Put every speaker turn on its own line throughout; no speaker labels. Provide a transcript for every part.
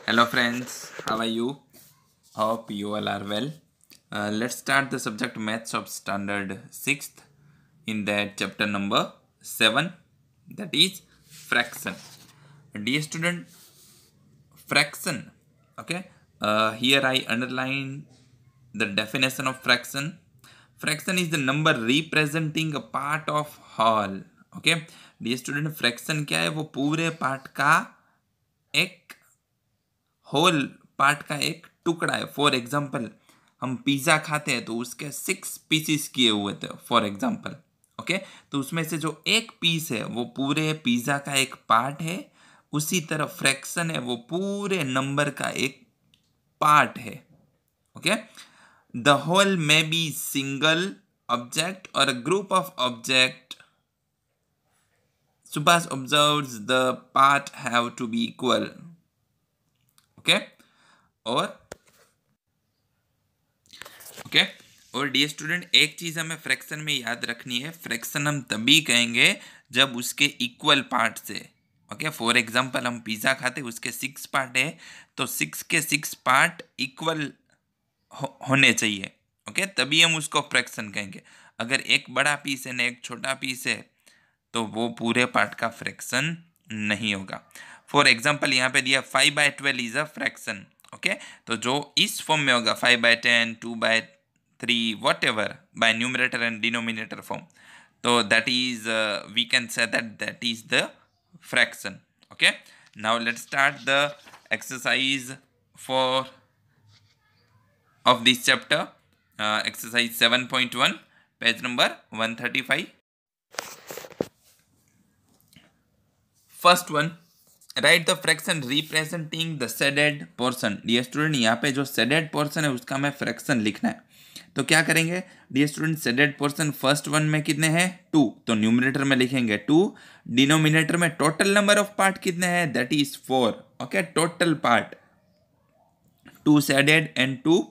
Hello friends, how are you? Hope you all are well. Let's start the subject Maths of Standard 6th in that chapter number 7, that is fraction. Dear student, fraction, okay? Here I underline the definition of fraction. Fraction is the number representing a part of whole. Okay, dear student, fraction क्या है? वो पूरे part का एक whole part का एक टुकड़ा है. फॉर एग्जाम्पल हम पिज़्ज़ा खाते हैं तो उसके 6 पीसेस किए हुए थे फॉर एग्जाम्पल. ओके, तो उसमें से जो एक पीस है वो पूरे पिज़्ज़ा का एक पार्ट है. उसी तरह फ्रैक्शन है वो पूरे नंबर का एक पार्ट है. Okay, the whole may be single object और a group of object. Subhas observes the part have to be equal. Okay, और ओके और डियर स्टूडेंट, एक चीज हमें फ्रैक्शन में याद रखनी है. फ्रैक्शन हम तभी कहेंगे जब उसके इक्वल पार्ट से. ओके, फॉर एग्जांपल हम पिज़्ज़ा खाते उसके 6 पार्ट है तो 6 के 6 पार्ट इक्वल होने चाहिए. ओके, तभी हम उसको फ्रैक्शन कहेंगे. अगर एक बड़ा पीस है ना एक छोटा पीस है तो वो पूरे पार्ट का फ्रैक्शन नहीं होगा. फॉर एग्जाम्पल यहाँ पे दिया 5/12 इज अ फ्रैक्शन. ओके, तो जो इस फॉर्म में होगा 5/10, 2/3, whatever by numerator and denominator form, तो that is we can say that is the fraction. Okay, now let's start the exercise for of this chapter, exercise 7.1, page number 135. First one, write the fraction representing the shaded portion. Dear student, यहाँ पे जो shaded portion है उसका हमें fraction लिखना है. तो क्या करेंगे dear student? shaded portion first one में कितने हैं? 2, तो न्यूमरेटर में लिखेंगे 2. डिनोमिनेटर में टोटल नंबर ऑफ पार्ट कितने हैं? That is 4. Okay, total part 2 shaded and 2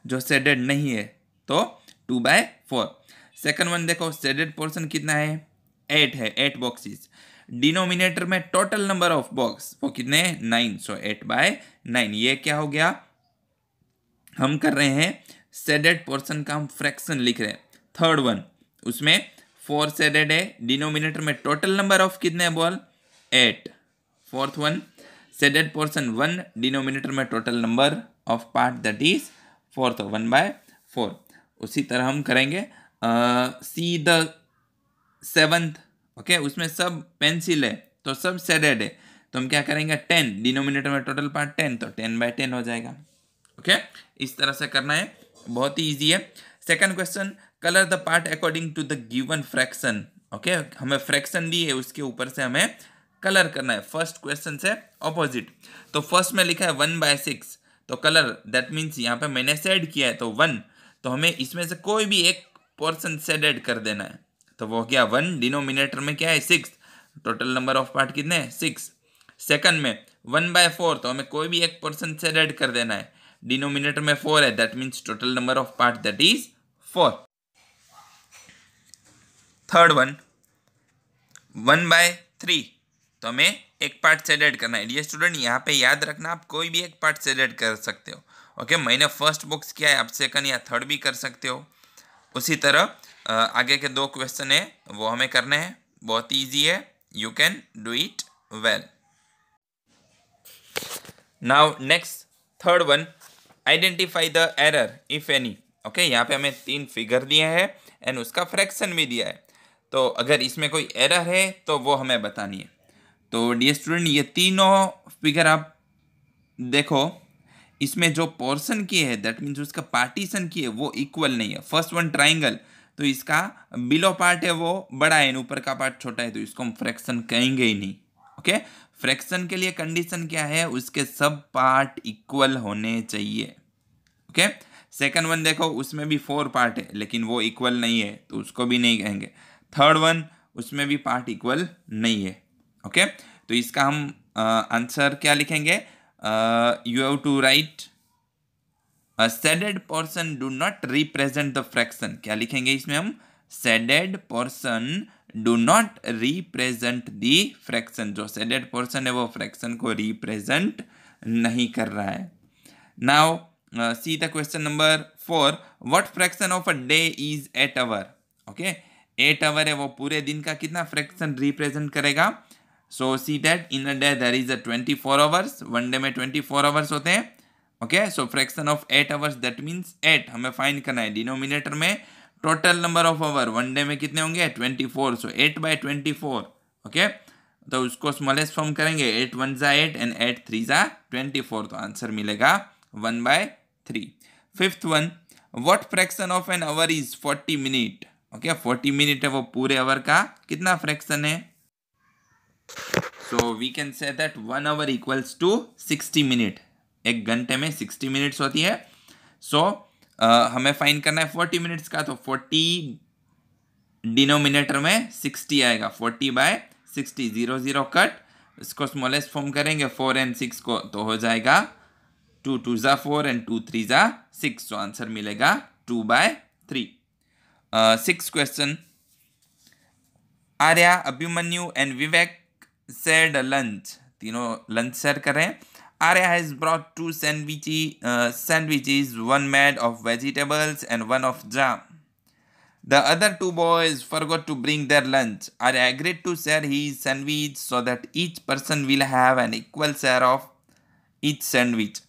जो शेडेड नहीं है तो 2/4. सेकंड वन देखो, शेडेड पोर्शन कितना है? 8 है, 8 बॉक्सेस. डिनोमिनेटर में टोटल नंबर ऑफ बॉक्स वो कितने हैं? 9, सो 8/9. ये क्या हो गया? हम कर रहे हैं शेडेड पोर्शन का हम फ्रैक्शन लिख रहे हैं. थर्ड वन, उसमें 4 शेडेड है. डिनोमिनेटर में टोटल नंबर ऑफ कितने हैं? बोल 8. Fourth one, shaded portion 1, denominator में total number of part that is 4, तो 1/4. उसी तरह हम करेंगे सी द 7th. ओके, उसमें सब पेंसिल है तो सब शेडेड है तो हम क्या करेंगे? 10, डिनोमिनेटर में टोटल पार्ट 10 तो 10/10 हो जाएगा. ओके, इस तरह से करना है, बहुत ही ईजी है. Second question, colour the part according to the given fraction. Okay, हमें फ्रैक्शन दी है उसके ऊपर से हमें कलर करना है फर्स्ट क्वेश्चन से ऑपोजिट. तो फर्स्ट में लिखा है 1/6, तो कलर दैट मीन्स यहाँ पे मैंने शेड किया है तो 1, तो हमें इसमें से कोई भी एक पोर्शन शेडेड कर देना है. तो वो क्या 1, डिनोमिनेटर में क्या है 6, टोटल नंबर ऑफ पार्ट कितने हैं? 6. सेकंड में 1/4, तो हमें कोई भी एक पोर्शन शेडेड कर देना है. डिनोमिनेटर में 4 है, that means total number of part that is 4. Third one 1/3, तो हमें एक पार्ट शेडेड करना है. डियर स्टूडेंट, यहाँ पे याद रखना आप कोई भी एक पार्ट शेडेड कर सकते हो. ओके, मैंने फर्स्ट बॉक्स किया है, आप सेकंड या थर्ड भी कर सकते हो. उसी तरह आगे के 2 क्वेश्चन है वो हमें करने हैं, बहुत ईजी है, you can do it well. Now next third one, identify the error if any. Okay, यहाँ पे हमें 3 फिगर दिए हैं एंड उसका फ्रैक्शन भी दिया है. तो अगर इसमें कोई एरर है तो वो हमें बतानी है. तो डियर स्टूडेंट, ये तीनों फिगर आप देखो, इसमें जो पोर्शन की है दैट मीन्स उसका पार्टीशन की है वो इक्वल नहीं है. फर्स्ट वन ट्राइंगल, तो इसका बिलो पार्ट है वो बड़ा है, ऊपर का पार्ट छोटा है, तो इसको हम फ्रैक्शन कहेंगे ही नहीं. ओके, फ्रैक्शन के लिए कंडीशन क्या है? उसके सब पार्ट इक्वल होने चाहिए. ओके, सेकंड वन देखो, उसमें भी 4 पार्ट है लेकिन वो इक्वल नहीं है तो उसको भी नहीं कहेंगे. थर्ड वन, उसमें भी पार्ट इक्वल नहीं है. ओके, तो इसका हम आंसर क्या लिखेंगे? You have to write a shaded portion do not represent the fraction. क्या लिखेंगे इसमें हम? Shaded portion do not represent the fraction. जो शेडेड पोर्शन है वो फ्रैक्शन को रिप्रेजेंट नहीं कर रहा है। Now see the question number 4, what fraction of a day is 8 hour. Okay, 8 hour है, वो पूरे दिन का कितना फ्रैक्शन रिप्रेजेंट करेगा। So see that in a day there is a 24 hours, one day में 24 आवर्स होते हैं। Okay, so fraction of 8 hours that means 8 हमें फाइंड करना है। डिनोमिनेटर में total number of hour one day में कितने होंगे 24, सो 8/24। ओके, तो उसको स्मॉलेस्ट फॉर्म करेंगे, 8 1 जा 8 एंड 8 3 जा 24, तो आंसर मिलेगा 1/3। Fifth one, what fraction of an hour is 40 minute. Okay, 40 minute है, वो पूरे आवर का कितना फ्रैक्शन है। So we can say that 1 hour equals to 60 minute. एक घंटे में 60 मिनट्स होती है। सो हमें फाइंड करना है 40 मिनट्स का, तो 40 डिनोमिनेटर में 60 आएगा, 40/60, 0 0 कट, इसको स्मॉलेस्ट फॉर्म करेंगे 4 एंड 6 को, तो हो जाएगा 2 2 जा 4 एंड 2 3 जा 6, तो आंसर मिलेगा 2/3। Six question, Arya, Abhimanyu and Vivek shared lunch. तीनों लंच शेयर कर रहे हैं। Arya has brought 2 sandwiches, one made of vegetables and one of jam. The other 2 boys forgot to bring their lunch. Arya agreed to share his sandwich so that each person will have an equal share of each sandwich.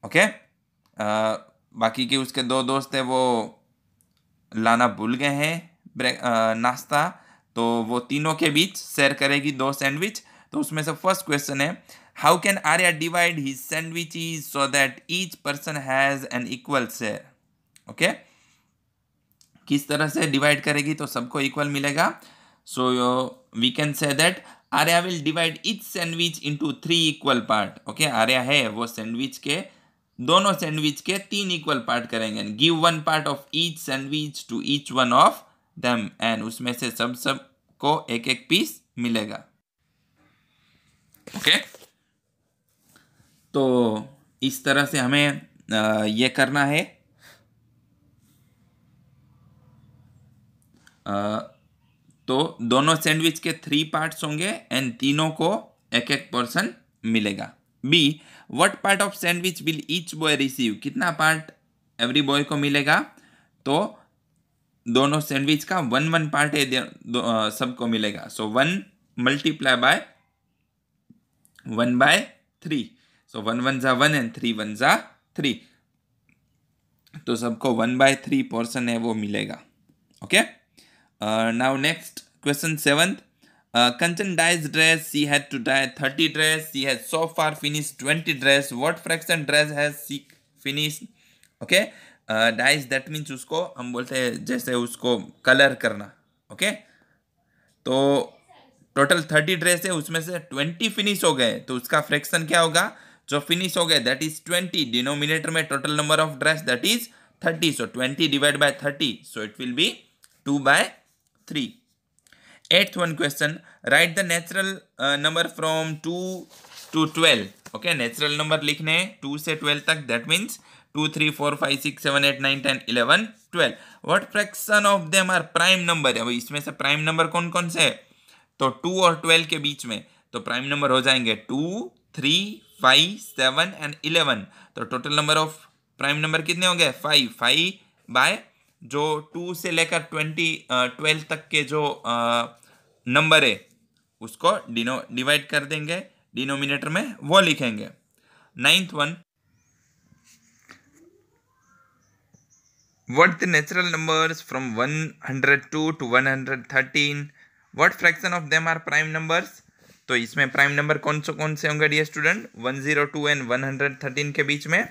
Okay? बाकी के उसके 2 दोस्त है वो लाना भूल गए हैं नाश्ता, तो वो तीनों के बीच शेयर करेगी 2 सैंडविच। तो उसमें से फर्स्ट क्वेश्चन है, how can Arya divide his sandwiches so that each person has an equal share. Okay, किस तरह से डिवाइड करेगी तो सबको इक्वल मिलेगा। So we can say that Arya will divide each sandwich into 3 equal part. Okay, Arya है वो सैंडविच के दोनों सैंडविच के 3 इक्वल पार्ट करेंगे। Give 1 part of each sandwich to each one of them, and उसमें से सब को एक एक पीस मिलेगा। ओके, तो इस तरह से हमें ये करना है। तो दोनों सैंडविच के 3 पार्ट्स होंगे एंड तीनों को एक एक पोर्शन मिलेगा। B, what part of sandwich will each boy receive. कितना पार्ट एवरी बॉय को मिलेगा, तो दोनों सैंडविच का 1 1 पार्ट है, सबको मिलेगा। सो 1 मल्टीप्लाई बाय 1/3, सो 1 1 जा 1 एंड 3 1 जा 3, तो सबको 1/3 पोर्शन है वो मिलेगा। Okay, now next question 7th, Kanchan dyes dress, she had to dye 30 dress, she has so far finished 20 dress, what fraction dress has she finished। okay, dyes that means उसको हम बोलते हैं जैसे उसको कलर करना। ओके, तो total 30 dress है, उसमें से 20 फिनिश हो गए, तो उसका फ्रैक्शन क्या होगा, जो फिनिश हो गए दैट इज 20, डिनोमिनेटर में total number of dress that is 30, so 20 divide by 30, so it will be 2/3। Eighth one question, write the natural number from 2 to 12। Okay, natural number लिखने 2 से 12 तक, that means 2 3 4 5 6 7 8 9 10 11 12। What fraction of them are prime number. अब इसमें से prime number कौन कौन से है, तो 2 और 12 के बीच में तो प्राइम नंबर हो जाएंगे 2 3 5 7 एंड 11। तो total number of prime number कितने होंगे 5 5 बाय जो 2 से लेकर 12 तक के जो नंबर है उसको डिवाइड कर देंगे, डिनोमिनेटर में वो लिखेंगे। 9th one, what the natural numbers from 102 to 113, what fraction of them are prime numbers. तो इसमें प्राइम नंबर कौन से होंगे डियर स्टूडेंट, 102 एंड 113 के बीच में,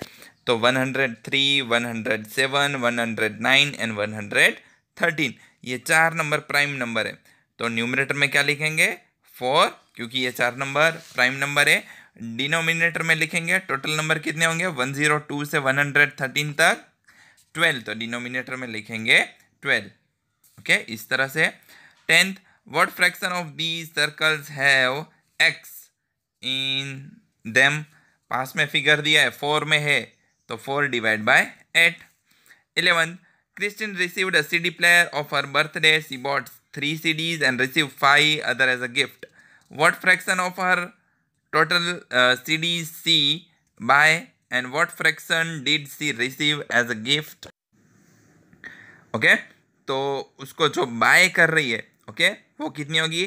तो 103 107 109 एंड 113, ये 4 नंबर प्राइम नंबर है। तो न्यूमरेटर में क्या लिखेंगे 4, क्योंकि ये 4 नंबर प्राइम नंबर है। डिनोमिनेटर में लिखेंगे टोटल नंबर कितने होंगे 102 से 113 तक 12, तो डिनोमिनेटर में लिखेंगे 12। ओके, इस तरह से। 10th, what fraction of these circles have x in them. पास में फिगर दिया है 4 में है, तो 4 divide by 8। 11th, Christine received a CD player of her birthday. She bought 3 CDs and received 5 other as a gift. What fraction of her total CDs she buy and what fraction did she receive as a gift. Okay, तो उसको जो bye कर रही है, okay, वो कितनी होगी,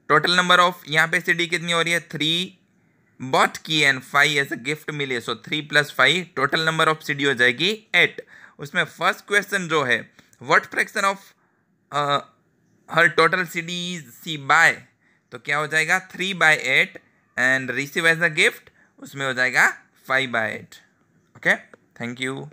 total number of, यहाँ पे सी डी कितनी हो रही है 3 बॉट की एंड 5 एज अ गिफ्ट मिली है, so 3 + 5 total number of C D हो जाएगी 8। उसमें फर्स्ट क्वेश्चन जो है what fraction of her total C D she buy, तो क्या हो जाएगा 3/8 and receive as a gift उसमें हो जाएगा 5/8। Okay, thank you.